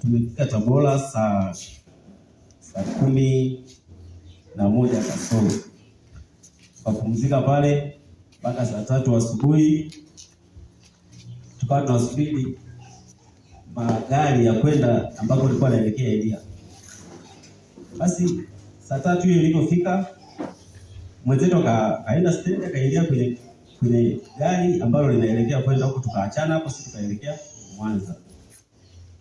Tumefika Tabora saa 11 kasoro. Tukapumzika pale mpaka saa 3 asubuhi. Tukawa tunasubiri magari ya kwenda ambako tulikuwa tunaelekea Elia. Basi saa 3 hiyo ilipofika, mwenzetu kaenda stendi, akaingia kwenye gari ambalo linaelekea kwenda huko, tukaachana hapo, sisi tukaelekea Mwanza.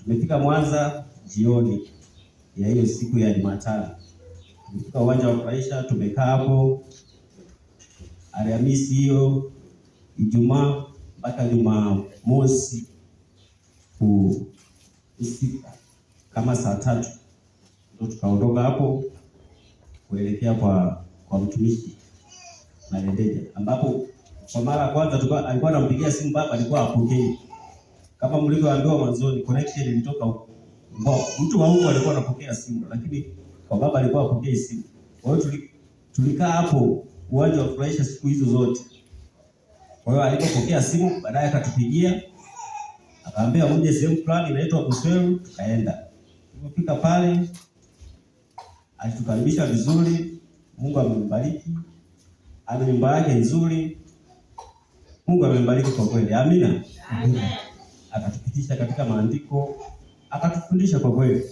Tumefika Mwanza jioni ya hiyo siku ya Jumatano. Tumefika uwanja wa Furahisha, tumekaa hapo Alhamisi hiyo, Ijumaa mpaka Jumamosi usiku kama saa 3 ndio tukaondoka hapo kuelekea kwa mtumishi na Lendeja, ambapo kwa mara ya kwanza alikuwa anampigia simu baba, alikuwa hapokei. Kama mlivyoambiwa mwanzoni, connection ilitoka huko. Mtu wa huko alikuwa anapokea simu, lakini kwa baba alikuwa hapokei simu. Kwa hiyo tulikaa hapo uwanja wa Furahisha siku hizo zote. Kwa hiyo alipopokea simu, baadaye akatupigia, akaambia mje sehemu fulani inaitwa Busweru, tukaenda. Tulipofika pale, alitukaribisha vizuri, Mungu amembariki. Ana nyumba yake nzuri. Mungu amembariki kwa kweli. Amina. Amen. Akatupitisha katika maandiko, akatufundisha kwa kweli.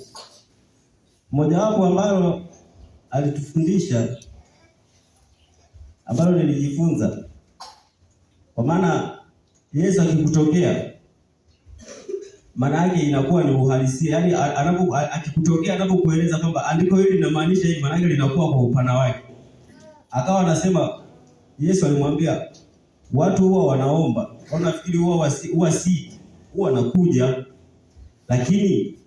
Mmoja wapo ambalo alitufundisha, ambalo nilijifunza, kwa maana Yesu akikutokea, maana yake inakuwa ni uhalisia. Yaani akikutokea, anapokueleza kwamba andiko hili linamaanisha hivi, maana yake linakuwa kwa upana wake. Akawa anasema Yesu alimwambia watu huwa wanaomba, wanafikiri huwa nakuja, lakini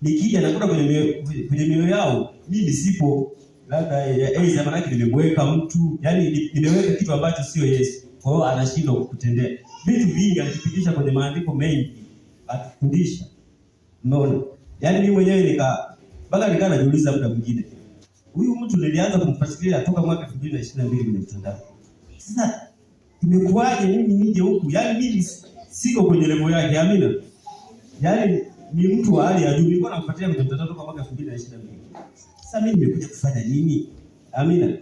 nikija nakuta kwenye mioyo yao mimi sipo, labda aidha maana yake nimemweka mtu, yani nimeweka kitu ambacho sio Yesu. Kwa hiyo anashindwa kukutendea. Vitu vingi alitupitisha kwenye maandiko mengi, atufundisha. Unaona? Yaani mimi mwenyewe mpaka najiuliza muda mwingine, huyu mtu nilianza kumfuatilia toka mwaka 2022 kwenye mtandao. Sasa imekuwaje mimi nije huku? Yaani mimi siko kwenye level yake. Amina. Yaani ni mtu wa hali ya juu. Nilikuwa namfuatilia kwenye mtandao toka mwaka 2022. Sasa mimi nimekuja kufanya nini? Amina.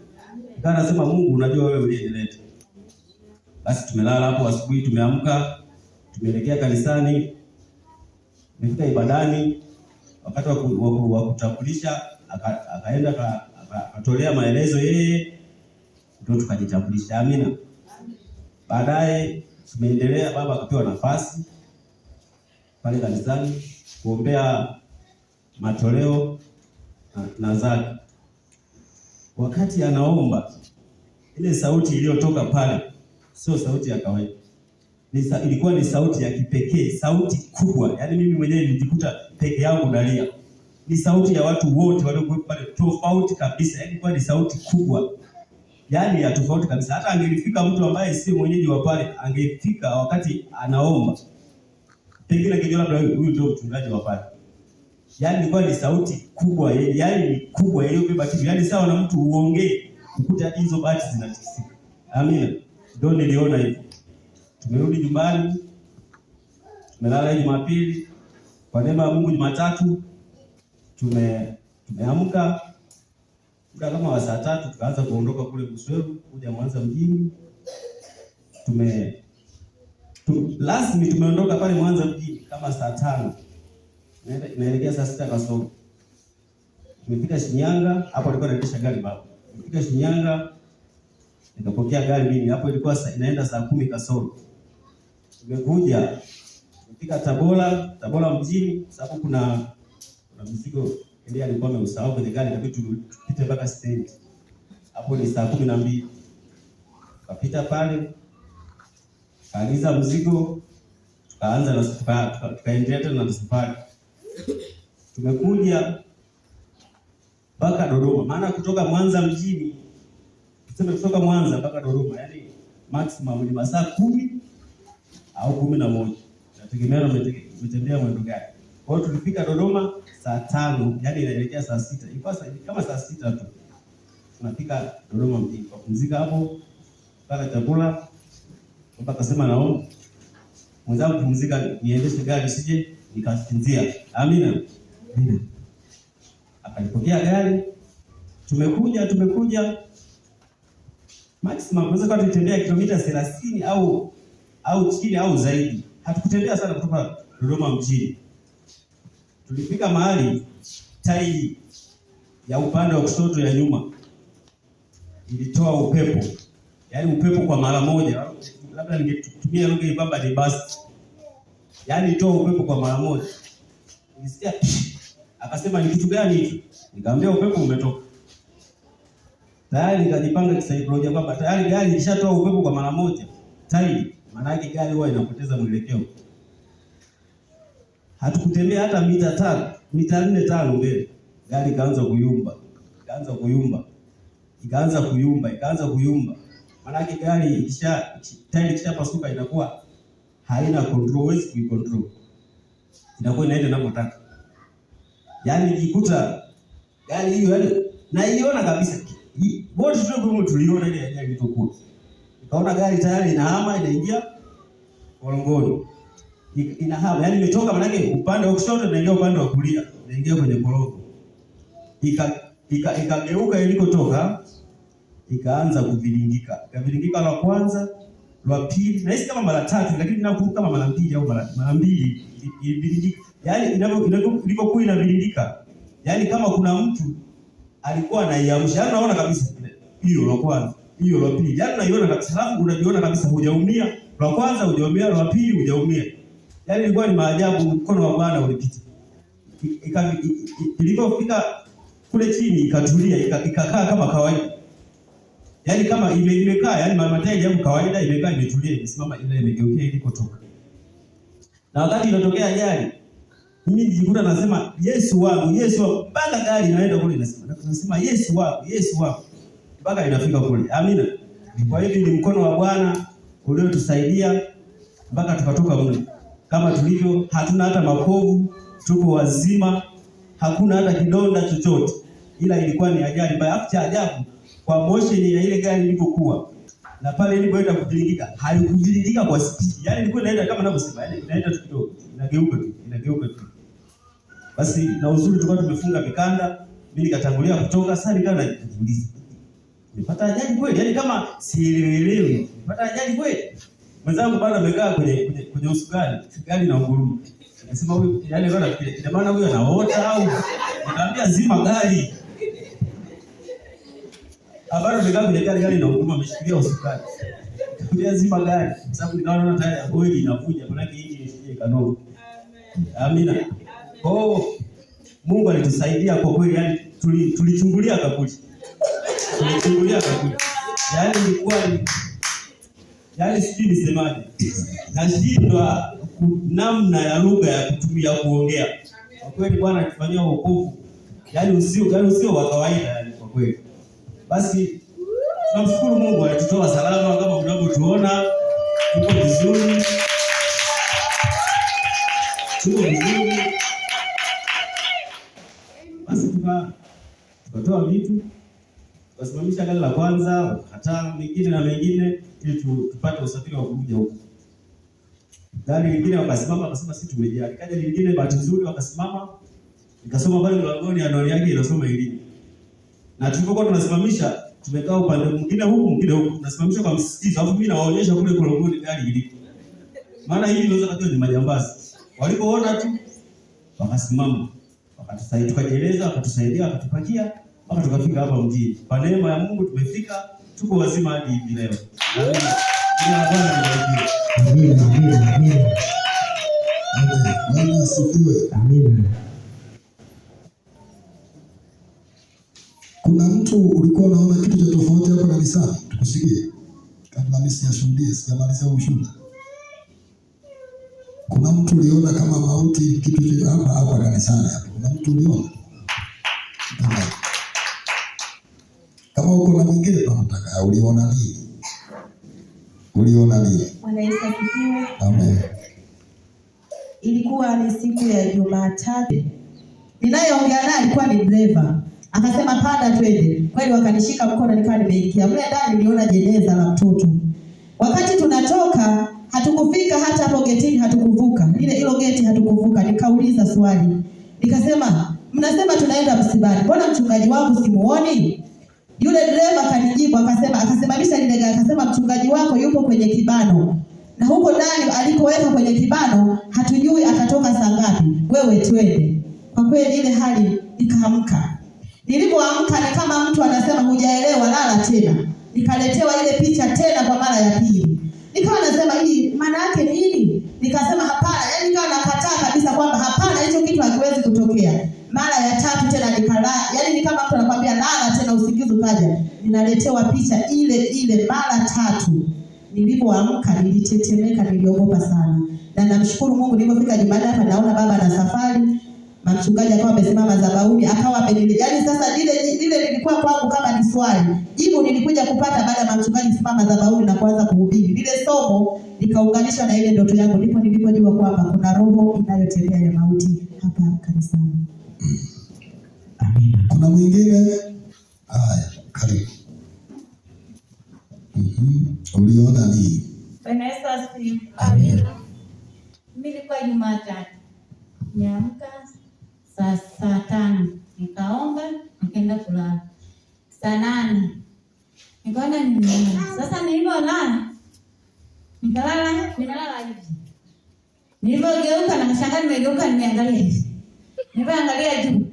Kana nasema Mungu, unajua wewe uliyenileta. Basi tumelala hapo, asubuhi tumeamka, tumeelekea kanisani, tumefika ibadani. Wakati wa kutambulisha akaenda akatolea maelezo yeye, ndio tukajitambulisha. Amina. Baadaye tumeendelea, baba akapewa nafasi pale kanisani kuombea matoleo na zaka. Wakati anaomba, ile sauti iliyotoka pale sio sauti ya kawaida. Ilikuwa ni sauti ya kipekee, sauti kubwa. Yaani mimi mwenyewe nilijikuta peke yangu nalia. Ni sauti ya watu wote waliokuwa pale, tofauti kabisa. Yaani ilikuwa ni sauti kubwa. Yaani ya tofauti kabisa. Hata angelifika mtu ambaye si mwenyeji wa pale, angefika wakati anaomba, pengine angejua labda huyu ndio mchungaji wa pale. Yaani ilikuwa ni sauti kubwa, yaani ni kubwa iliyobeba kitu. Yaani sawa na mtu uongee, ukuta hizo bati zinatikisika. Amina. Ndio niliona hivyo. Tumerudi nyumbani. Tumelala Jumapili. Kwa neema ya Mungu Jumatatu tumeamka kama wa saa 3 tukaanza kuondoka kule Busweru kuja Mwanza mjini. Rasmi tumeondoka pale Mwanza mjini kama saa 5. Naelekea saa 6 kasoro. Tumefika Shinyanga, hapo alikuwa anaendesha gari baba. Tumefika Shinyanga, nikapokea gari mimi. Hapo ilikuwa inaenda saa 10 kasoro. Tumekuja, tumefika Tabora mjini, sababu kuna mzigo ile alikuwa ameusahau kwenye gari, kabidi tupite mpaka stendi. Hapo ni saa 12. Tukapita pale, kaagiza mzigo, tukaanza na tukaendelea tena na safari. Tumekuja mpaka Dodoma. Maana kutoka Mwanza mjini, tuseme kutoka Mwanza mpaka Dodoma, yani maximum ni masaa 10 au 11. Nategemea umetembea mwendo gani. Kwa hiyo tulifika Dodoma saa 5, yani inaelekea saa 6. Ilikuwa kama saa 6 tu. Tunafika Dodoma mjini. Kupumzika hapo, paka chakula, baba akasema naomba mwenzangu pumzika, niendeshe gari sije nikasinzia. Amina. Akalipokea gari, tumekuja maximum tunaweza kutembea kilomita 30 au chini au zaidi. Hatukutembea sana kutoka Dodoma mjini. Tulifika mahali tairi ya upande wa kushoto ya nyuma ilitoa upepo. Yaani upepo kwa mara moja. Labda ningetumia lugha ibamba ni basi. Yaani ilitoa upepo kwa mara moja. Nilisikia akasema ni kitu gani hicho? Nikamwambia upepo umetoka. Tayari nikajipanga kisaikolojia kwamba tayari gari ilishatoa upepo kwa mara moja. Tairi, maana yake gari huwa inapoteza mwelekeo. Hatukutembea hata mita 4-5 mbele. Gari ikaanza kuyumba. Maana yake gari tairi ikishapasuka inakuwa haina control, huwezi kuicontrol. Inakuwa inaenda inapotaka. Yaani nijikuta gari hiyo naiona kabisa. Wote tuliona ile ajali ilivyokuwa. Nikaona gari tayari inahama inaingia korongoni. Inahama, yaani imetoka maana yake upande wa kushoto inaingia upande wa kulia, inaingia kwenye korongo. Ikageuka ilikotoka, ikaanza kuvilingika. Ikavilingika la kwanza, la pili, na hisi kama mara 3 lakini nakumbuka kama mara 2 au mara 2 ilivilingika. Yaani ilivyokuwa inavilingika. Yaani kama kuna mtu alikuwa anaiamsha. Yaani unaona kabisa hiyo la kwanza, hiyo la pili. Yaani unaiona kabisa, alafu unajiona kabisa hujaumia. La kwanza hujaumia, la pili hujaumia. Yaani ilikuwa ni maajabu, mkono wa Bwana ulipita. Ilipofika kule chini ikatulia, ikakaa kama kawaida. Yaani kama imekaa, yaani matairi yangu kawaida imekaa imetulia, imesimama ile imegeukia ilikotoka. Na wakati inatokea ajali, mimi nijikuta nasema Yesu wangu, mpaka gari inaenda kule nasema Yesu wangu. Mpaka inafika kule. Amina. Kwa hivyo ni mkono wa Bwana uliotusaidia mpaka tukatoka mle. Kama tulivyo, hatuna hata makovu, tuko wazima, hakuna hata kidonda chochote. Ila ilikuwa ni ajali mbaya. Cha ajabu kwa motion ya ile gari ilipokuwa na pale ilipoenda kuvilingika, haikuvilingika kwa speed. Yaani ilikuwa inaenda kama ninavyosema, yaani inaenda tu kidogo, inageuka tu. Basi na uzuri tulikuwa tumefunga mikanda, mimi nikatangulia kutoka, sasa nikawa najiuliza. Nimepata ajali kweli? Yaani kama sielewi. Nimepata ajali kweli? Mwenzangu bado amekaa kwenye usukani, gari na unguruma. Nasema huyu yaani bado anafikiria, ina maana huyu anaota au? Nikamwambia zima gari. Bado amekaa kwenye gari na unguruma ameshikilia usukani. Nikamwambia zima gari. Sababu nikaona tayari oil inavuja, maana yake hii isije kanoga. Amina. Mungu alitusaidia kwa kweli, yaani tulichungulia kaburi. Yaani ilikuwa yaani sijui nisemaje. Nashindwa namna ya lugha ya kutumia kuongea. Kwa kweli Bwana akifanyia wokovu. Yaani usio wa kawaida yaani kwa kweli. Basi tunamshukuru Mungu alitutoa salama kama mnavyotuona. Tuko vizuri. Basi tukatoa vitu. Tukasimamisha gari la kwanza, hata mengine ili tupate usafiri wa kuja huko. Gari lingine wakasimama, wakasema sisi tumejaa. Kaja lingine bahati nzuri wakasimama. Nikasoma pale mlangoni anwani yake inasoma elimu. Na tulipokuwa tunasimamisha, tumekaa upande mwingine huku, tunasimamisha kwa msisitizo. Alafu mimi nawaonyesha kule korongoni gari iliko. Maana hili ndio zote ni majambazi. Walipoona tu wakasimama. Wakatusaidia, tukajeleza, wakatusaidia, wakatupakia. Mpaka tukafika hapa mjini. Kwa neema ya Mungu tumefika, tuko wazima hadi hivi leo. Amina. Kuna mtu ulikuwa unaona kitu cha tofauti hapa kanisani? Tukusikie. Kabla mimi sijashuhudia, sijamaliza ushuhuda. Kuna mtu uliona kama mauti kitu cha hapa kanisani hapa? Kuna mtu uliona? Kama uko na mwingine tunataka uliona nini? Bwana Yesu asifiwe. Amen. Ilikuwa ni siku ya Jumatatu. Ninayeongea naye alikuwa ni driver. Akasema panda twende. Kweli wakanishika mkono nikawa nimeingia. Mle ndani niliona jeneza la mtoto. Wakati tunatoka Hatukufika hata hapo getini, hatukuvuka. Hilo geti hatukuvuka. Nikauliza swali. Nikasema, mnasema tunaenda msibani. Mbona mchungaji wangu simuoni? Yule dereva kanijibu akasimamisha lile gari, akasema mchungaji wako yupo kwenye kibano. Na huko ndani alikoweka kwenye kibano hatujui atatoka saa ngapi. Wewe twende. Kwa kweli ile hali ikaamka. Nilipoamka ni kama mtu anasema hujaelewa, lala tena. Nikaletewa ile picha tena kwa mara ya pili. Nikawa nasema hii maana yake nini? Nikasema hapana, yaani nikawa nakataa kabisa kwamba hapana, hicho kitu hakiwezi kutokea. Mara ya tatu tena nikalala, yaani ni kama mtu anakuambia lala tena usingizi ukaja. Ninaletewa picha ile mara tatu. Nilipoamka nilitetemeka, niliogopa sana. Na namshukuru Mungu nilipofika Jumanne hapa naona baba na safari. Mchungaji akawa amesimama madhabahuni, akawa yaani sasa lile lilikuwa kwangu kama ni swali. Jibu nilikuja kupata baada ya mchungaji kusimama madhabahuni na kuanza kuhubiri. Lile somo likaunganishwa na ile ndoto yangu, ndipo nilipojua kwamba kuna roho inayotembea ya mauti hapa kanisani. Amina. Kuna mwingine? Haya, karibu. Uliona nini? Bwana Yesu asifiwe. Amina. Mimi nilikuwa Jumatatu. Niamka saa 5, nikaomba, nikaenda kulala. Saa 8 nikaona nimeona. Sasa nilipolala nimelala hivi. Nilipogeuka na kashangaa nimegeuka nimeangalia hivi. Nilipoangalia juu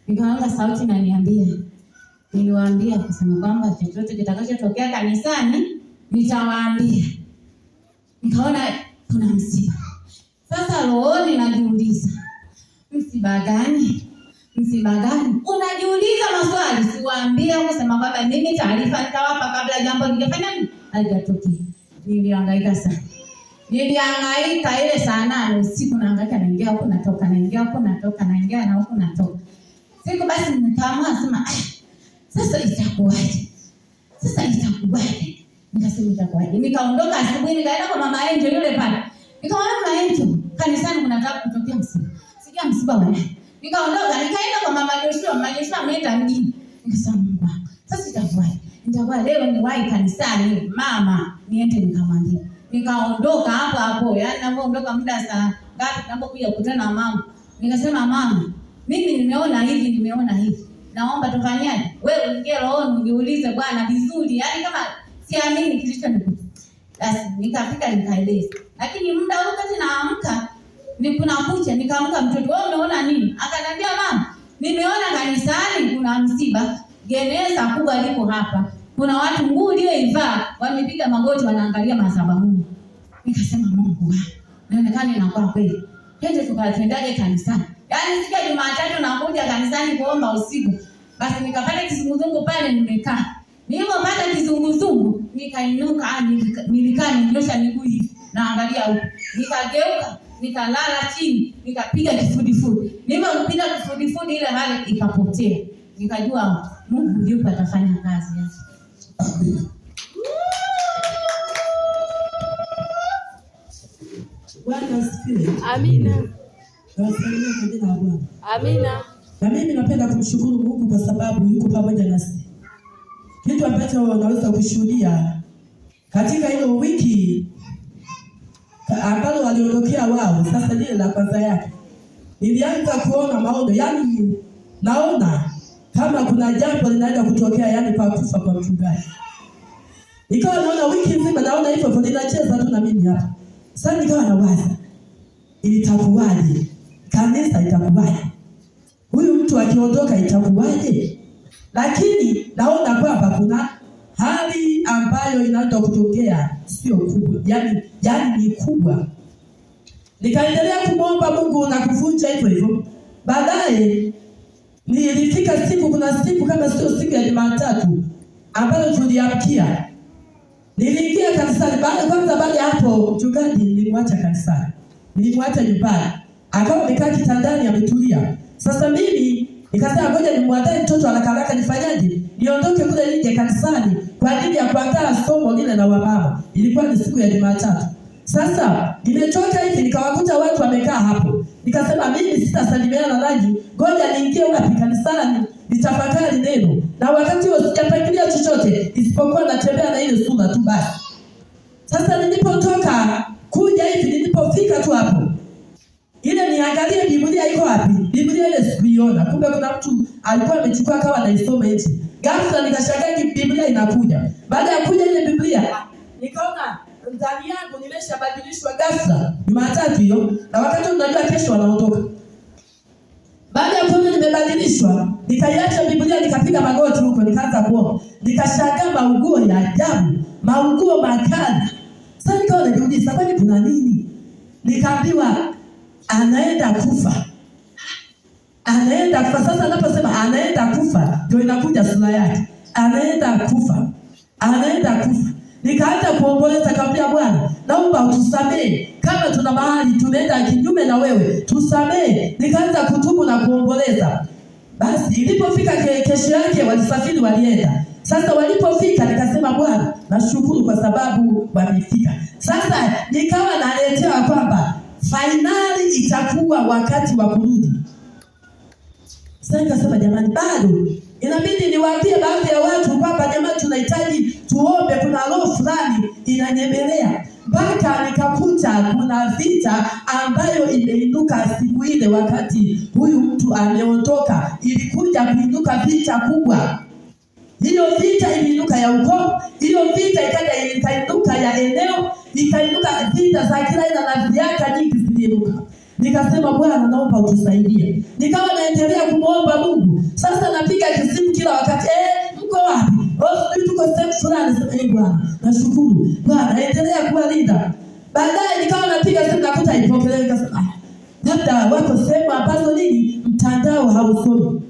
nikaona sauti inaniambia. Niliwaambia kusema kwamba chochote kitakachotokea kanisani nitawaambia. Nikaona kuna msiba. Sasa rohoni najiuliza, msiba gani? Unajiuliza maswali, siwaambia kusema kwamba mimi taarifa nitawapa kabla jambo lingefanya nini? Halijatokea. Nilihangaika sana. Nilihangaika ile saa 8 usiku, nahangaika, naingia huko natoka, naingia huko natoka, naingia na huko natoka. Siku basi nikaamua sema, sasa itakuwaje? Nikasema itakuwaje? Nikaondoka asubuhi nikaenda kwa mama Angel yule pale. Nikamwambia mama Angel, kanisani kunataka kutokea msiba. Sikia msiba bwana. Nikaondoka nikaenda kwa mama Joshua ameenda mjini. Nikasema Mungu, sasa itakuwaje? Nitakuwa leo niwahi kanisani mama, niende nikamwambia. Nikaondoka hapo, yaani ninapoondoka muda saa ngapi tunapokuja kukutana na mama. Nikasema mama, mimi nimeona hivi. Naomba tufanyaje? Wewe uingie rohoni ujiulize Bwana vizuri. Yaani kama siamini kilichonikuta. Basi nikafika nikaeleza. Lakini muda wakati naamka kuna kucha, nikaamka mtoto, wewe unaona nini? Akaniambia mama, nimeona kanisani kuna msiba, geneza kubwa liko hapa. Kuna watu nguo iliyoivaa wamepiga magoti wanaangalia madhabahuni. Nikasema Mungu, inaonekana inakuwa kweli. Twende tukatendaje kanisani? Yaani siku ya Jumatatu nakuja kanisani kuomba usiku. Basi nikapata kizunguzungu pale nimekaa. Nilipopata kizunguzungu nikainuka, nilikaa ninyosha miguu hivi naangalia huko. Nikageuka, nikalala chini, nikapiga kifudifudi. Nilipopiga kifudifudi ile hali ikapotea. Nikajua Mungu yupo atafanya kazi yake. Amina. Bwana asifiwe. Amina. Nawasalimia kwa jina la Bwana. Amina. Na mimi napenda kumshukuru Mungu kwa sababu yuko pamoja nasi. Kitu ambacho naweza kushuhudia katika hiyo wiki ambalo waliondokea wao, sasa lile la kwanza yake, nilianza kuona maono, yaani naona kama kuna jambo linaenda kutokea, yaani kwa kufa kwa mchungaji. Nikawa naona wiki nzima naona hivyo linacheza tu na mimi hapa. Sasa nikawa nawaza, itakuwaje? Kanisa itakuwaje? Huyu mtu akiondoka itakuwaje? Lakini naona kwamba kuna hali ambayo inaenda kutokea sio kubwa. Yaani ni kubwa. Nikaendelea kumwomba Mungu na kuvunja hivyo. Baadaye nilifika kuna siku kama sio siku ya Jumatatu ambayo tuliamkia. Niliingia kanisani baada ya hapo mchungaji nilimwacha kanisani. Nilimwacha nyumbani. Akawa amekaa kitandani ametulia. Sasa mimi nikasema ngoja nimwandae mtoto haraka nifanyaje? Niondoke kule nje kanisani kwa ajili ya kuandaa somo lile la wamama. Ilikuwa ni siku ya Jumatatu. Sasa nimetoka hivi nikawakuta watu wamekaa hapo. Nikasema mimi sitasalimiana nanyi, ngoja niingie wapi kanisani nitafakari neno. Na wakati huo sijapangilia chochote isipokuwa natembea na ile sura tu basi. Sasa nilipotoka kuja hivi, nilipofika tu hapo, ile niangalie Biblia iko wapi. Biblia ile sikuiona. Kumbe kuna mtu alikuwa amechukua kawa anaisoma eti. Ghafla nikashangaa Biblia inakuja. Baada ya kuja ile Biblia, nikaona ndani yangu nimeshabadilishwa ghafla. Jumatatu hiyo, na wakati unajua kesho wanaondoka. Baada ya kuona nimebadilishwa, nikaiacha Biblia, nikapiga magoti huko, nikaanza kuomba. Nikashangaa mauguo ya ajabu, mauguo makali. Sasa nikaona najiuliza, kwani kuna nini? Nikaambiwa anaenda kufa. Anaenda kufa. Sasa anaposema anaenda kufa, ndio inakuja sura yake. Anaenda kufa. Anaenda kufa. Nikaanza kuomboleza, kaambia Bwana, naomba utusamee. Kama tuna mahali tunaenda kinyume na wewe, tusamee. Nikaanza kutubu na kuomboleza. Basi ilipofika kesho yake walisafiri walienda. Sasa walipofika nikasema Bwana, nashukuru kwa sababu wamefika. Sasa nikawa naletewa kwamba finali itakuwa wakati wa kurudi. Sasa nikasema jamani, bado inabidi niwaambie baadhi ya watu kwamba jamani, tunahitaji tuombe, kuna roho fulani inanyemelea. Mpaka nikakuta kuna vita ambayo imeinuka siku ile wakati huyu mtu ameondoka. Ilikuja kuinuka vita kubwa. Hiyo vita iliinuka ya ukoo, hiyo vita ikainuka ya eneo, ikainuka vita za kila aina na miaka nyingi ziliinuka. Nikasema Bwana, naomba utusaidie. Nikawa naendelea kumwomba Mungu. Sasa napiga simu kila wakati, mko wapi? Tuko sehemu fulani. Sema Bwana, nashukuru. Bwana, endelea kuwalinda. Baadaye nikawa napiga simu nakuta ipokelewe. Nikasema labda wako sehemu ambazo nini mtandao hausomi.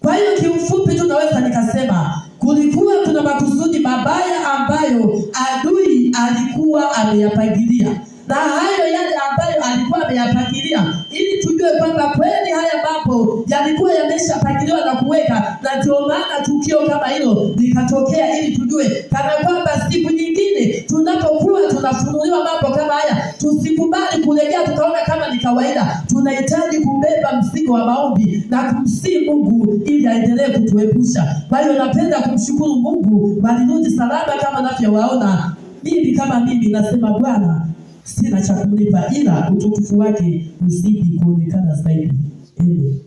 Kwa hiyo kiufupi tu naweza nikasema kulikuwa kuna makusudi mabaya ambayo adui alikuwa ameyapangilia. Na hayo yale ambayo alikuwa ameyapangilia ili tujue kwamba kweli haya mambo yalikuwa yameshapangiliwa na kuweka, na ndio maana tukio kama hilo likatokea, ili tujue kana kwamba siku nyingine tunapokuwa tunafunuliwa mambo kama haya tusikubali kulegea tukaona kama ni kawaida. Tunahitaji kubeba mzigo wa maombi na kumsihi Mungu ili aendelee kutuepusha. Kwa hiyo napenda kumshukuru Mungu, walirudi salama kama ninavyowaona. Mimi kama mimi nasema Bwana, sina cha kumlipa ila utukufu wake uzidi kuonekana zaidi. Amen.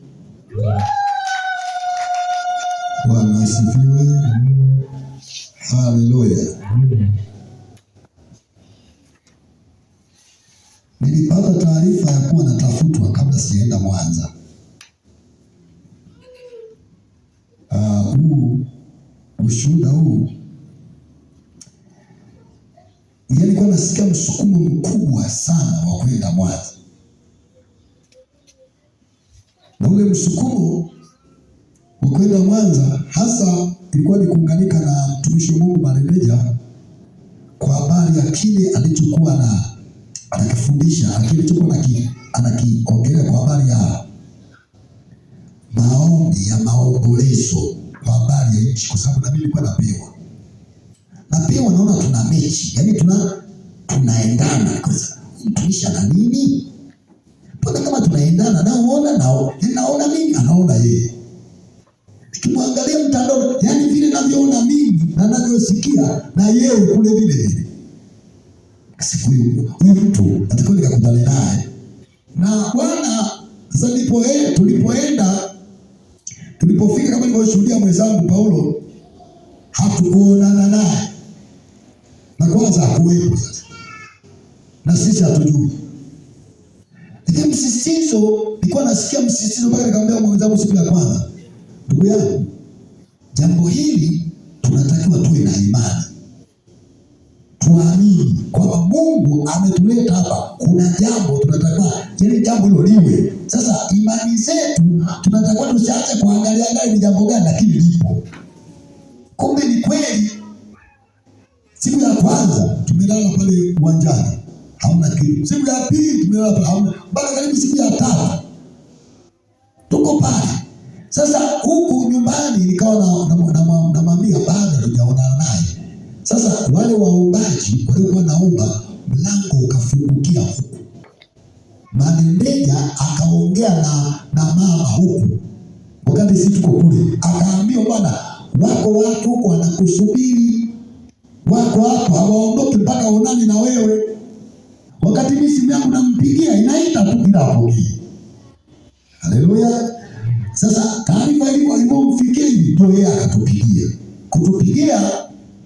Bwana asifiwe. Haleluya. Nilipata taarifa ya kuwa natafutwa kabla sijaenda Mwanza. Ushuhuda huu nilikuwa nasikia msukumo mkubwa sana wa kwenda Mwanza. Na ule msukumo wa kwenda Mwanza hasa ilikuwa ni kuunganika na mtumishi wa Mungu Maremeja kwa habari ya kile alichokuwa anakifundisha, alichokuwa anakiongelea kwa habari ya maombi ya maombolezo kwa habari ya nchi, kwa sababu na mimi nilikuwa napewa naona tuna mechi, yani tunaendana. Kwa sababu mtumisha na nini? Mbona kama tunaendana, naona mimi, anaona yeye. Nikimwangalia mtandao, yani vile ninavyoona mimi na ninavyosikia na yeye kule vile. Siku hiyo huyu mtu atakuwa nikakutana naye. Na Bwana sasa tulipofika kama nilivyoshuhudia mwenzangu Paulo, hatukuonana naye. Na kwanza hakuwepo sasa. Na sisi hatujui. Lakini msisitizo, nilikuwa nasikia msisitizo mpaka nikamwambia mwenzangu siku ya kwanza, ndugu yangu, jambo hili tunatakiwa tuwe na imani. Tuamini kwamba Mungu ametuleta hapa, kuna jambo tunatakiwa, yani jambo hilo liwe. Sasa imani zetu tunatakiwa tusiache kuangalia ni jambo gani, lakini lipo. Kumbe ni kweli. Siku ya kwanza tumelala pale uwanjani, hamna kitu. Siku ya pili tumelala pale, hamna. Mpaka karibu siku ya tatu tuko pale. Sasa huku nyumbani nikawa namwambia baada tujaonana naye. Sasa wale waombaji walikuwa naomba, mlango ukafungukia huku. Maneja akaongea na mama huku, wakati sisi tuko kule, akaambia bwana, wako watu huko wanakusubiri, wako hapo hawaondoki mpaka onane na wewe. Wakati mimi simu yangu nampigia inaita tu bila apokee. Haleluya. Sasa taarifa ilipomfikia hivi ndio yeye akatupigia. Kutupigia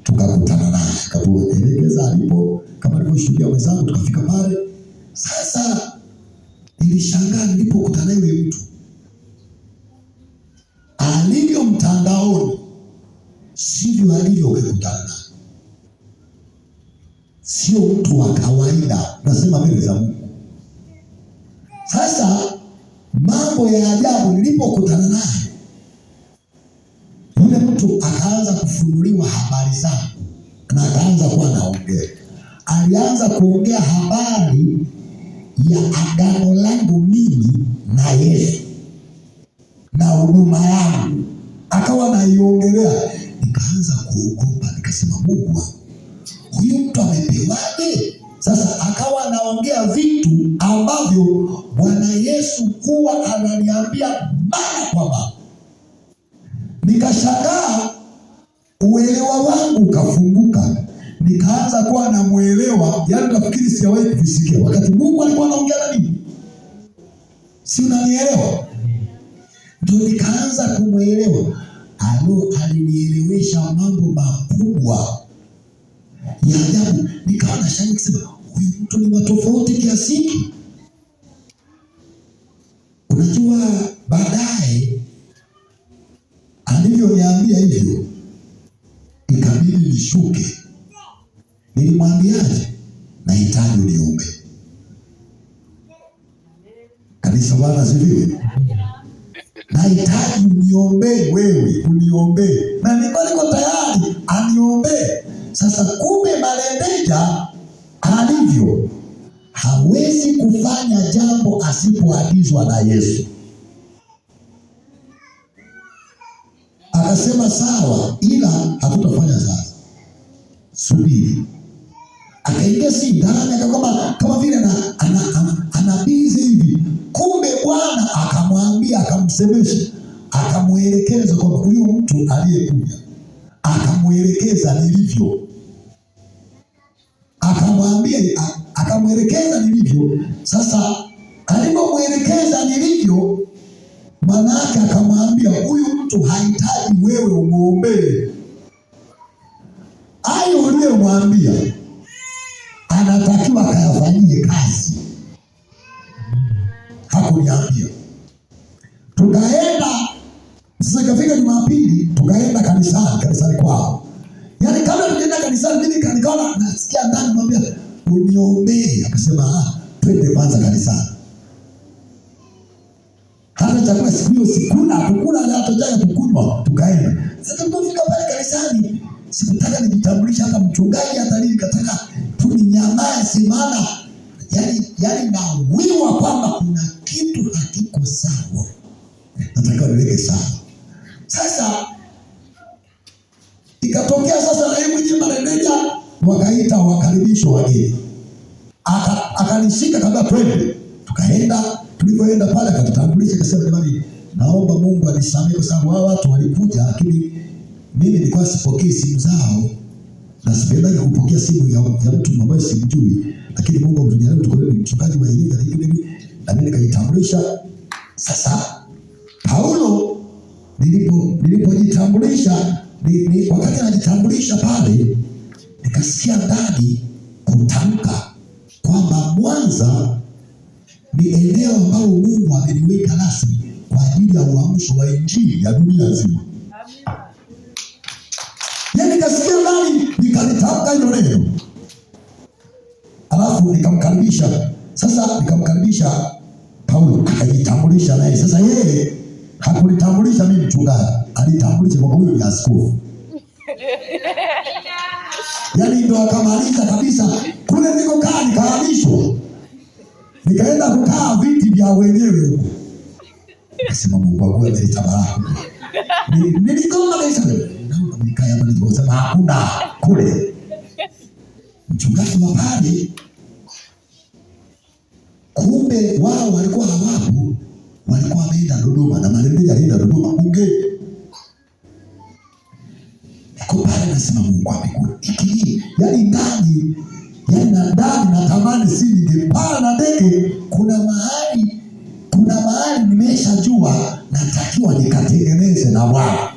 tukakutana naye, akatuelekeza alipo kama alivyoshuhudia wenzangu, tukafika pale. Sasa nilishangaa nilipokutana na yule mtu. Alivyo mtandaoni sivyo alivyo ukikutana naye. Sio mtu wa kawaida, nasema mbele za Mungu. Sasa mambo ya ajabu nilipokutana naye, yule mtu akaanza kufunuliwa habari zangu na akaanza kuwa naongea. Alianza kuongea habari ya agano langu mimi na Yesu na huduma yangu, akawa naiongelea. Nikaanza kuogopa, nikasema Mungu wangu, huyu mtu amepewaje? Sasa akawa anaongea vitu ambavyo Bwana Yesu huwa ananiambia mara kwa mara. Nikashangaa, uelewa wangu ukafunguka, nikaanza kuwa namuelewa. Yaani nafikiri sijawahi kuvisikia wakati Mungu alikuwa anaongea na mimi. Si unanielewa? Ndio nikaanza kumuelewa. Alinielewesha mambo makubwa ya ajabu. Nikawa nashangaa kusema huyu mtu ni tofauti kiasi hiki. Unajua baadaye alivyoniambia hivyo ikabidi nishuke. Nilimwambiaje? Nahitaji uniombe. Kanisa Bwana asifiwe. Nahitaji uniombee wewe, uniombee. Na niko tayari aniombee. Sasa kumbe Malembeja alivyo hawezi kufanya jambo asipoagizwa na Yesu. Akasema sawa, ila hatutafanya sasa. Subiri. Akaingia ndani kama vile anabizi hivi. Kumbe Bwana akamwambia, akamsemesha, akamuelekeza kwa huyu mtu aliyekuja. Akamuelekeza nilivyo. Akamwelekeza nilivyo. Sasa alipomuelekeza nilivyo, manake akamwambia huyu mtu hahitaji wewe umuombee. Hayo uliyomwambia anatakiwa akayafanyie kazi. Hakuniambia. Tukaenda, sasa ikafika Jumapili, tukaenda kanisani kwao. Yaani kabla tukaenda kanisani, mimi nikaona nasikia ndani mwambia uniombee. Akasema twende kwanza kanisani. Hata chakula siku hiyo tukula hata chai tukunywa, tukaenda. Sasa tulipofika pale kanisani, sikutaka nijitambulisha hata mchungaji hata nini, nikataka tu ninyamaze, maana yani nawiwa kwamba kuna kitu hakiko sawa. Nataka niweke sawa. Sasa ikatokea sasa na yeye mwenyewe Malembeja wakaita wakaribisho wageni. Akanishika kabla twende. Tukaenda, tulipoenda pale akatutambulisha, akasema jamani, naomba Mungu anisamehe kwa sababu hao watu walikuja lakini mimi nilikuwa sipokei simu zao. Na sipendaga kupokea simu ya mtu ambaye simjui. Lakini Mungu amtujalie tuko ni mchungaji wa Iringa, lakini na mimi nikajitambulisha. Sasa Paulo nilipojitambulisha, wakati anajitambulisha pale, nikasikia ndani kutamka kwamba Mwanza ni eneo ambalo Mungu ameliweka rasmi kwa ajili ya uamsho wa injili ya dunia nzima. Yaani nikasikia ndani nikalitamka hilo neno. Alafu nikamkaribisha. Sasa nikamkaribisha Paulo, akajitambulisha naye. Sasa yeye hakunitambulisha mimi mchungaji, alitambulisha kwa huyo ni askofu. Yaani ndo akamaliza kabisa. Kule niko kaa nikahamishwa. Nikaenda kukaa viti vya wenyewe huko. Nasema Mungu wangu amenitabara. Nilikoma kabisa. Nikaya pale nikasema hakuna kule. Mchungaji wa pale, kumbe wao walikuwa hawapo, walikuwa wameenda Dodoma na Malembeja alienda Dodoma bunge. Niko pale nasema Mungu wa mbinguni, hiki yani ndani natamani si ningepaa na ndege. Kuna mahali nimeshajua natakiwa nikatengeneze na Bwana.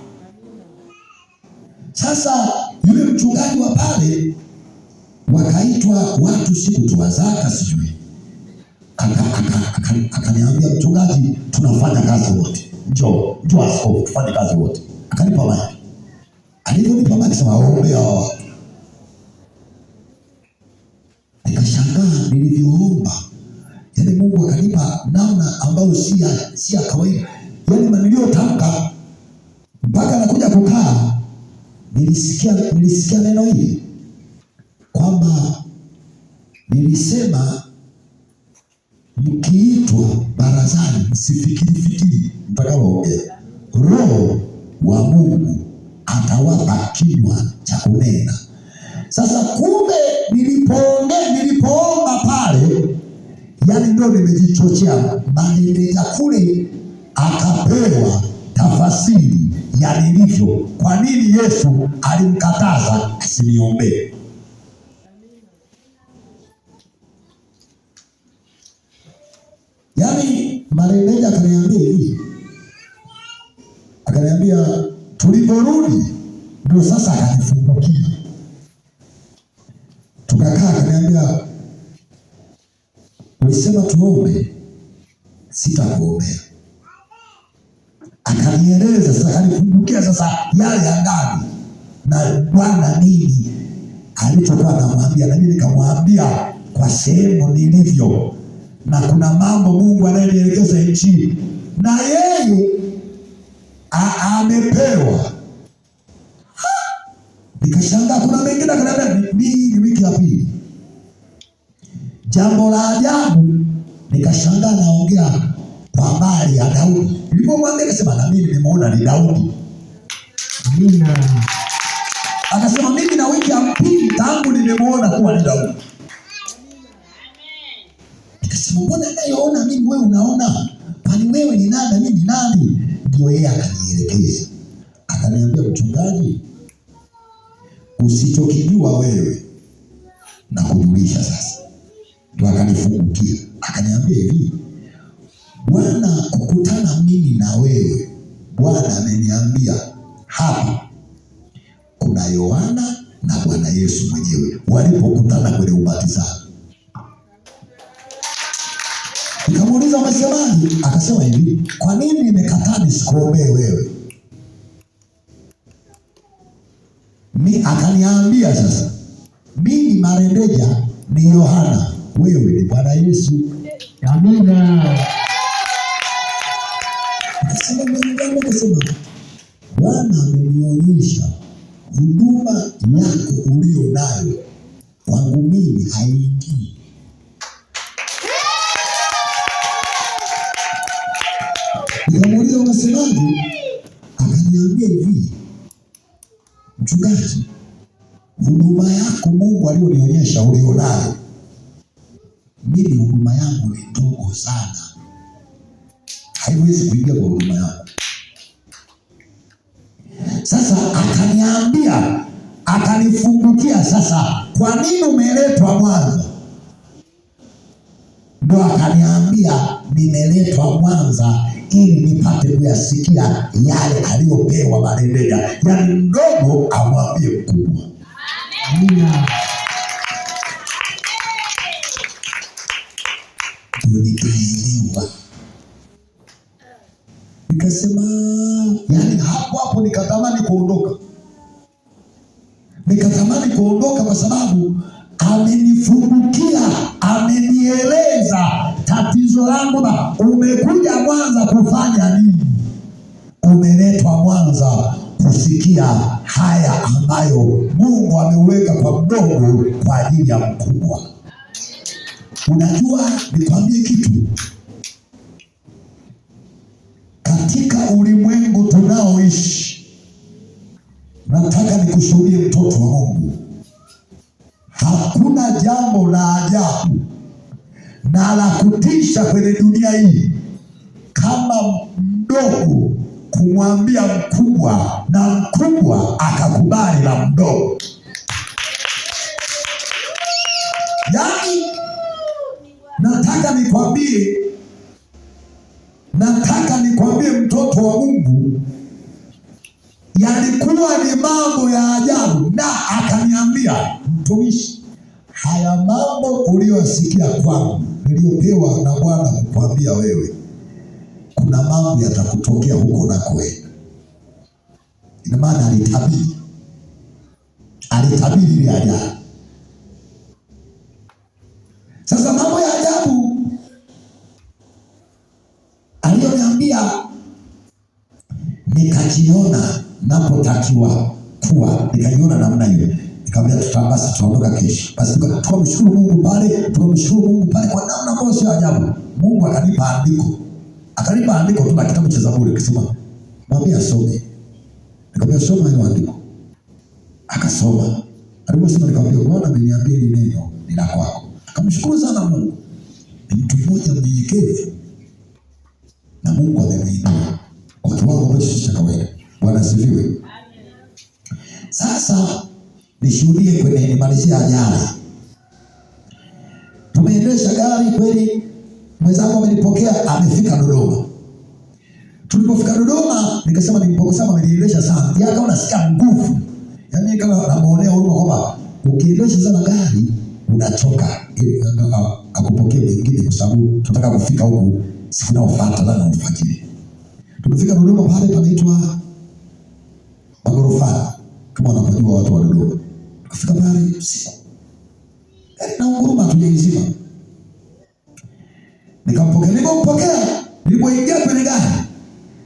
Sasa yule mchungaji wa pale, wakaitwa watu siku tu zaka sijui, akaniambia mchungaji, tunafanya kazi wote, njoo askofu tufanye kazi wote. Akanipa maji, alivyonipa maji sema ombea watu. Nikashangaa nilivyoomba, yani Mungu akanipa namna ambayo si ya kawaida. Yani niliyotamka mpaka nakuja kukaa, nilisikia neno hili kwamba nilisema, mkiitwa barazani msifikiri mtakaoongea. Roho wa Mungu atawapa kinywa cha kunena. Sasa kumbe nilipoomba pale, yani ndio nimejichochea. Malendeja kule akapewa tafasiri ya nilivyo. Kwa nini Yesu alimkataza asiniombee? Yani malendeja akaniambia tuliporudi ndio sasa akanifungukia. Tukakaa, akaniambia ulisema tuombe, sitakuombea. Akanieleza sasa, akanifungukia sasa yale ya ndani na Bwana nini alichokuwa anamwambia, na mimi nikamwambia kwa sehemu nilivyo, na kuna mambo Mungu anayenielekeza nchi na yeye amepewa. Nikashangaa, kuna mengine akaniambia ni wiki ya pili. Jambo la ajabu, nikashangaa naongea kwa habari ya Daudi. Nilipomwambia akasema na mimi nimeona ni Daudi. Amina. Akasema mimi na wiki ya pili tangu nimemuona kuwa ni Daudi. Nikasema mbona nayoona mimi wewe unaona? Kwani wewe ni nani na mimi ni nani? Ndio yeye akanielekeza. Akaniambia mchungaji, usichokijua wewe na kujulisha sasa. Ndio akanifungukia. Akaniambia hivi, Bwana kukutana mimi na wewe, Bwana ameniambia hapa kuna Yohana na Bwana Yesu mwenyewe walipokutana kwenye ubatizano. Nikamuuliza umesemaje? Akasema hivi, kwa nini nimekataa nisikuombee wewe? Akaniambia sasa, mimi marendeja ni Yohana, wewe ni Bwana Yesu. Amina. Akasema Bwana amenionyesha huduma yako ulio nayo kwangu mimi haingii. Nikamuuliza unasemaje? Akaniambia hivi, mchungaji, huduma yako Mungu alionionyesha ulio nayo, mimi huduma yangu ni ndogo sana, haiwezi kuingia kwa huduma yangu. Sasa akaniambia, akanifungukia sasa, kwa nini umeletwa Mwanza? Ndio akaniambia nimeletwa Mwanza ili nipate kuyasikia yale aliyopewa marendeja, yaani mdogo amwambie mkubwa. Amina. Ndio nikaelewa, nikasema, yaani hapo nikatamani kuondoka kwa sababu amenifungukia, amenieleza tatizo langu. Umekuja Mwanza kufanya nini? Umeletwa Mwanza kusikia haya ambayo Mungu ameweka kwa mdogo kwa ajili ya mkubwa. Unajua, nikwambie kitu, katika ulimwengu tunaoishi, nataka nikushuhudie mtoto wa Mungu, hakuna jambo la ajabu na la kutisha kwenye dunia hii kama mdogo kumwambia mkubwa na mkubwa akakubali la mdogo. Yaani nataka nikwambie mtoto wa Mungu, yalikuwa ni mambo ya ajabu, na akaniambia, mtumishi, haya mambo uliyosikia kwangu niliyopewa na Bwana kukwambia wewe, kuna mambo yatakutokea huko na kwe. Ina maana alitabiri ile ajabu. Sasa mambo ya ajabu aliyoniambia, nikajiona napotakiwa kuwa, nikajiona namna hiyo. Nikamwambia basi tuondoka kesho. Basi tukamshukuru Mungu pale kwa namna ambayo sio ajabu. Mungu akanipa andiko tu la kitabu cha Zaburi, akisema mwambie asome. Nikamwambia soma hilo andiko. Akasoma. Aliposoma nikamwambia unaona ameniambia neno ni la kwako. Akamshukuru sana Mungu. Ni mtu mmoja mnyenyekevu, na Mungu amemwinua kwa kiwango ambacho si cha kawaida. Bwana asifiwe. Sasa nishuhudie kwenye nimalizia ajali. Tumeendesha gari kweli, mwenzangu amenipokea, amefika Dodoma. Tulipofika Dodoma, nikasema niliendesha sana. Yeye akaona sikia nguvu. Yaani kama namuonea huruma kwamba ukiendesha sana gari unachoka. Akupokea mwingine kwa sababu tunataka kufika huku siku inayofuata na alfajiri. Tumefika Dodoma, pale panaitwa Magorofani, kama wanapojua watu wa Dodoma. Tukafika pale usiku. Na nguruma tujaizima. Nilipompokea, nilipoingia kwenye gari,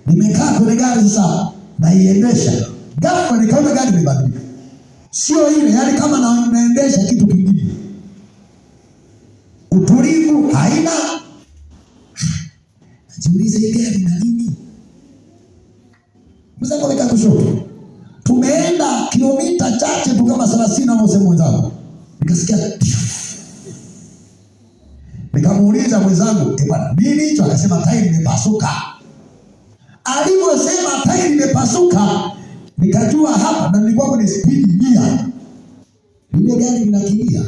nimekaa kwenye gari sasa naiendesha. Ghafla nikaona gari imebadilika. Sio ile, yaani kama naendesha kitu kingine. Utulivu haina. Najiuliza hii gari na nini? Mzangu amekaa kushoto. Tumeenda kilomita chache tu kama 30 au sehemu mwenzangu. Nikasikia. Nikamuuliza mwenzangu, bwana, nini hicho? Akasema tairi limepasuka. Aliposema tairi limepasuka, nikajua hapa, na nilikuwa kwenye spidi 100. Ile gari linakimbia.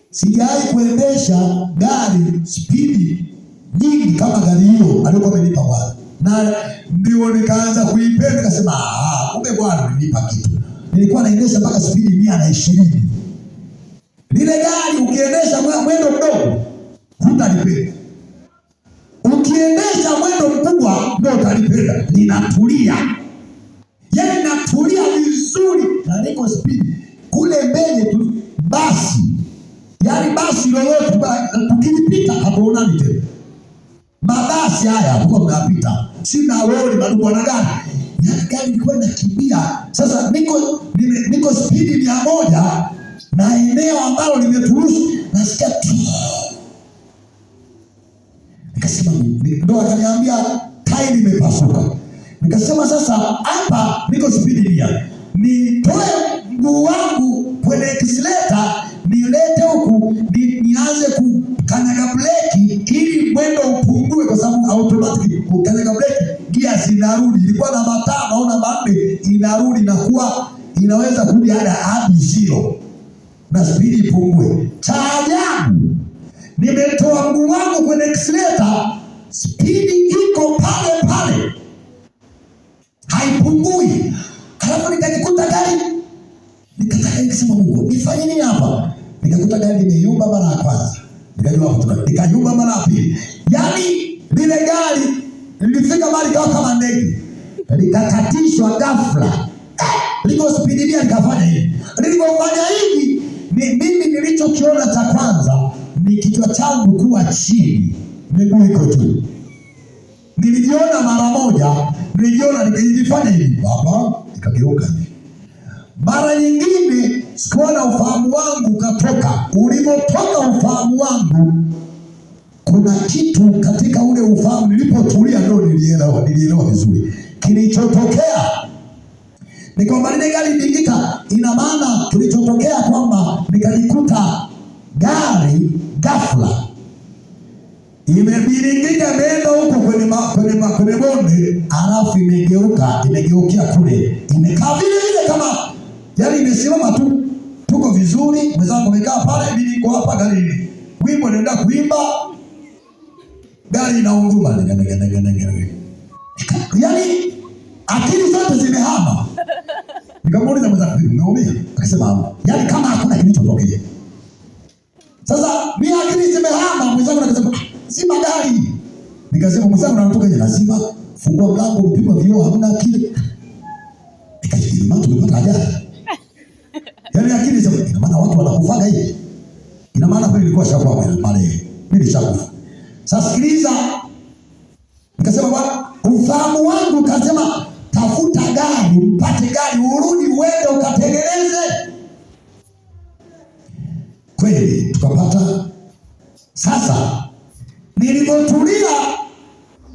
Sijawahi kuendesha gari spidi nyingi kama gari hilo alikuwa amenipa Bwana. Na ndio nikaanza kuipenda, nikasema kumbe Bwana amenipa kitu. Nilikuwa naendesha mpaka spidi 120. Lile gari ukiendesha mwendo mdogo hutalipenda. Ukiendesha mwendo mkubwa ndio utalipenda. Ninatulia. Yaani natulia vizuri na niko spidi. Kule mbele tu basi. Yaani basi lolote tukilipita hatuonani tena. Mabasi haya huko mnapita. Sina lori bado na gari. Yaani gari ilikuwa inakimbia. Sasa niko spidi 100 na eneo ambalo limeturuhusu nasikia tu. Nikasema ndo akaniambia tairi limepasuka. Nikasema sasa hapa niko spidi 100. Nitoe mguu wangu kwenye accelerator nilete huku nianze kukanyaga breki ili mwendo upungue, kwa sababu automatic kukanyaga breki gia zinarudi. Ilikuwa na mataa naona manne inarudi na kuwa inaweza kurudi hadi 0 na spidi ipungue. Cha ajabu, nimetoa mguu wangu kwenye accelerator, spidi iko pale pale, haipungui. Halafu nikajikuta gari, nikataka nikisema Mungu nifanye nini hapa? Nikakuta gari imeyumba mara ya kwanza, nikajua hapo nikayumba mara ya pili. Yaani lile gari lilifika mahali kama ndege, likakatishwa ghafla. Liko spidi 100 nikafanya hivi. Nilipofanya hivi, mimi nilichokiona cha kwanza ni kichwa changu kuwa chini, miguu iko juu. Nilijiona mara moja, nikajifanya hivi baba, nikageuka hivi. Mara nyingine sikuona ufahamu wangu ukatoka. Ulipotoka ufahamu wangu, kuna kitu katika ule ufahamu, nilipotulia ndio nilielewa vizuri kilichotokea. Ni kwamba ile gari ilingika. Ina maana kilichotokea kwamba nikajikuta gari ghafla imebiringika imeenda huko kwenye bonde, halafu imegeukia kule, imekaa vile vile kama yaani imesimama tu tuko vizuri, mwenzangu amekaa pale, mimi niko hapa garini. Wimbo naenda kuimba, gari inaunguma. Yaani akili zote zimehama. Nikamuuliza mwenzangu, umeumia? Akasema hamna. Yaani kama hakuna kilichotokea. Sasa mimi akili zimehama, mwenzangu akasema zima gari. Nikasema mwenzangu anatoka nje, lazima fungua mlango, mpigwa vioo, hamna akili. Nikafikiri mtu tumepata ajali. Yaani akili zote, ina maana watu wanakufaga hivi. Ina maana kweli nilikuwa shakuwa pale. Mimi nishakufa. Sasa sikiliza. Nikasema bwana, ufahamu wangu kasema tafuta gari, mpate gari, urudi uende ukatengeneze. Kweli tukapata. Sasa nilipotulia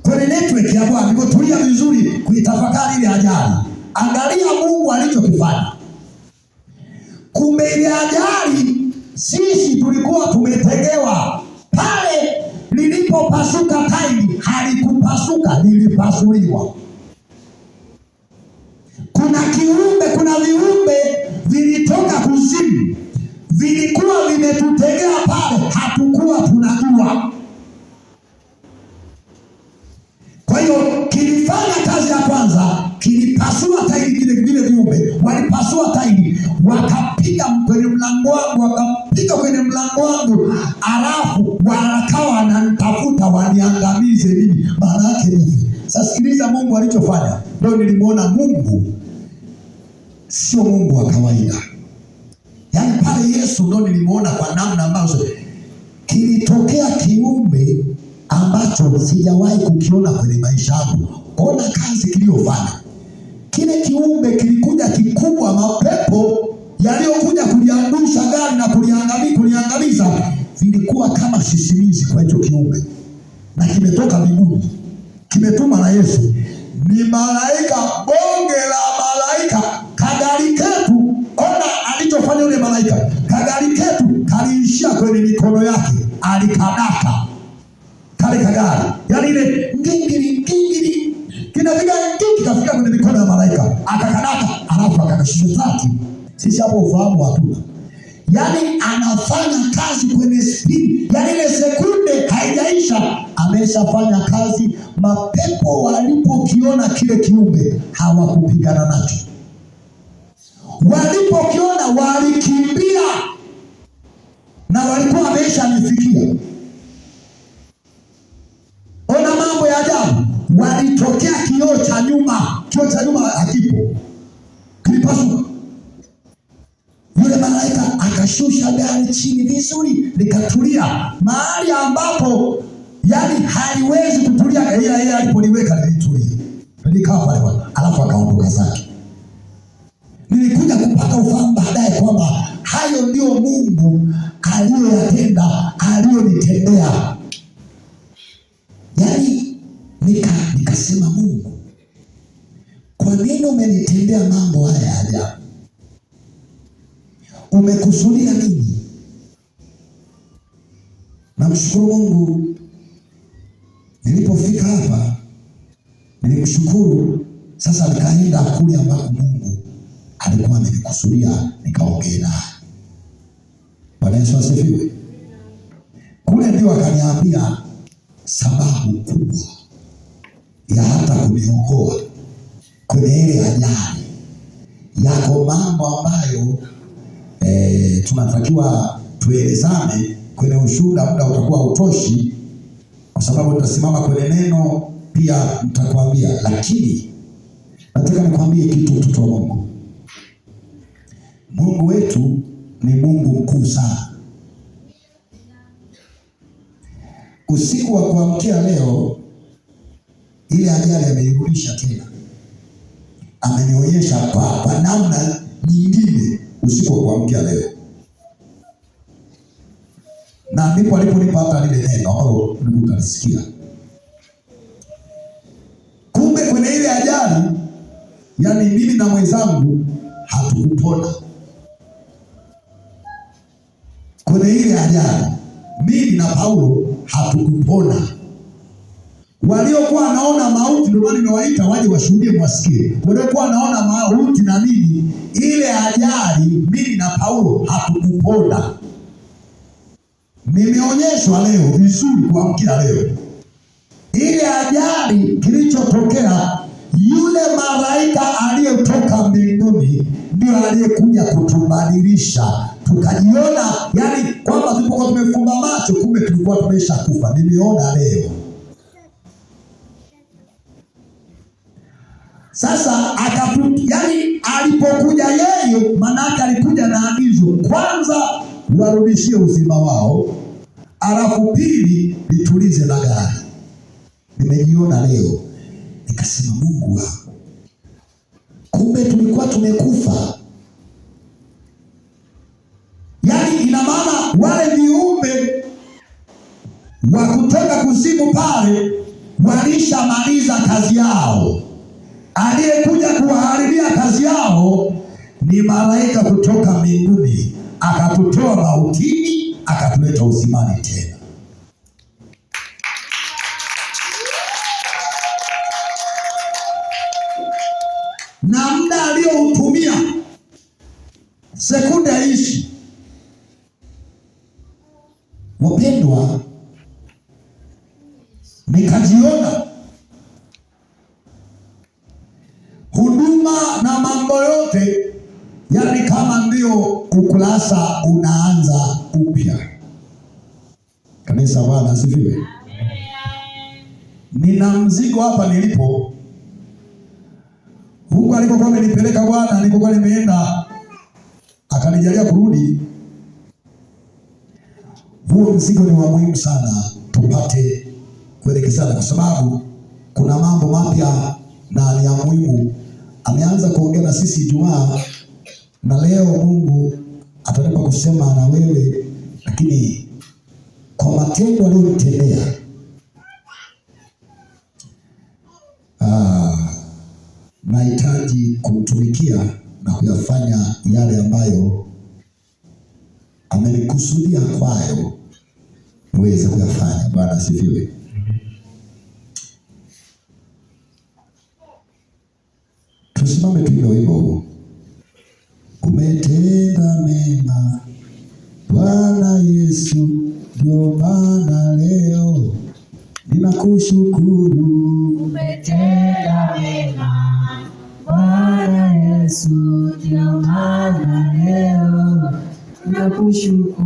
kwenye network ya Bwana, nilipotulia vizuri kuitafakari ile ajali, angalia Mungu alichokifanya. Kumbe ile ajali sisi tulikuwa tumetegewa. Pale lilipopasuka tairi, halikupasuka, lilipasuliwa. Kuna viumbe vilitoka kuzimu, vilikuwa vimetutegea pale, hatukuwa tunajua. Kwa hiyo kilifanya kazi ya kwanza, kilipasua tairi. Vile viumbe walipasua tairi, wakapiga kwenye mlango wangu, alafu wakawa wananitafuta waniangamize mimi, maana yake hivi. Sasa sikiliza Mungu alichofanya. Ndio nilimuona Mungu sio Mungu wa kawaida. Yaani pale Yesu ndio nilimuona kwa namna ambazo kilitokea kiumbe ambacho sijawahi kukiona kwenye maisha yangu. Ona kazi kiliyofanya. Kile kiumbe kilikuja kikubwa, mapepo yaliyokuja kuliangusha gari na kuliangamiza vilikuwa kama sisimizi kwa hicho kiumbe. Na kimetoka mbinguni, kimetuma na Yesu. Ni malaika, bonge la malaika. Kagari ketu, ona alichofanya yule malaika. Kagari ketu kaliishia kwenye mikono yake, alikadaka kale kagari. Yaani ile ngingiri kinapiga ngingiri, kafika kwenye mikono ya malaika, akakadaka, alafu akakashusha tatu. Sisi hapo ufahamu hatuna. Yaani anafanya kazi kwenye speed. Yaani ile sekunde haijaisha, ameshafanya kazi. Mapepo walipokiona kile kiumbe hawakupigana nacho. Walipokiona walikimbia, na walikuwa wameshanifikia. Ona mambo ya ajabu. Walitokea kioo cha nyuma hakipo, kilipasuka. Yule malaika akashusha gari chini vizuri, likatulia mahali ambapo yani haliwezi kutulia. Yeye alipoliweka lilitulia, lilikaa pale pale, alafu akaondoka zake. Nilikuja kupata ufahamu baadaye kwamba hayo ndio Mungu aliyoyatenda, aliyonitendea. Yani nikasema, Mungu, kwa nini umenitendea mambo haya ya ajabu? Umekusudia nini? Namshukuru Mungu. Nilipofika hapa nilimshukuru. Sasa nikaenda kule ambako Mungu alikuwa amenikusudia nikaongee naye. Bwana Yesu asifiwe. Kule ndio akaniambia sababu kubwa ya hata kuniokoa kwenye ile ajali. Yako mambo ambayo tunatakiwa tuelezane kwenye ushuhuda. Muda utakuwa utoshi, kwa sababu tutasimama kwenye neno pia nitakwambia. Lakini nataka nikwambie kitu, mtoto wa Mungu. Mungu wetu ni Mungu mkuu sana. Usiku wa kuamkia leo, ile ajali ameirudisha tena, amenionyesha kwa namna nyingine usiku wa kuamkia leo. Na ndipo aliponipa hata lile neno ambalo utalisikia. Kumbe kwenye ile ajali, yani mimi na mwenzangu hatukupona. Kwenye ile ajali mimi na Paulo hatukupona. waliokuwa wanaona mauti, ndio maana nimewaita waje washuhudie, mwasikie. Waliokuwa wanaona mauti na nini, ile ajali, mimi na Paulo hatukupona. Nimeonyeshwa leo vizuri kuamkia leo, ile ajali kilichotokea, yule malaika aliyetoka mbinguni ndio aliyekuja kutubadilisha, tukajiona yani kwamba tulipokuwa tumefumba macho, kumbe tulikuwa tumeshakufa. Nimeona leo. Sasa yani alipokuja yeye, manake alikuja na agizo, kwanza warudishie uzima wao, alafu pili litulize na gari. Nimejiona leo, nikasema Mungu wangu, kumbe tulikuwa tumekufa. Yani ina maana wale viumbe wa kutoka kuzimu pale walishamaliza kazi yao. Aliyekuja kuwaharibia kazi yao ni malaika kutoka mbinguni, akatutoa mautini, akatuleta uzimani tena. Na muda aliyoutumia sekunde ishi. Wapendwa, nikajiona huduma na mambo yote yani kama ndio ukurasa unaanza upya. Kanisa, Bwana asifiwe. Nina mzigo hapa nilipo, huko alikokuwa amenipeleka Bwana, alikokuwa nimeenda akanijalia kurudi. Huo mzigo ni wa muhimu sana tupate kuelekezana, kwa sababu kuna mambo mapya na ni ya muhimu. Ameanza kuongea na sisi Ijumaa, na leo Mungu atanipa kusema na wewe, lakini kwa matendo aliyotendea. Nahitaji kumtumikia na kuyafanya yale ambayo amenikusudia kwayo niweze kuyafanya. Bwana asifiwe. Tusimame tuimbe wimbo huu. Umetenda mema Bwana Yesu, ndio maana leo ninakushukuru. Umetenda mema Bwana Yesu, ndio maana leo ninakushukuru.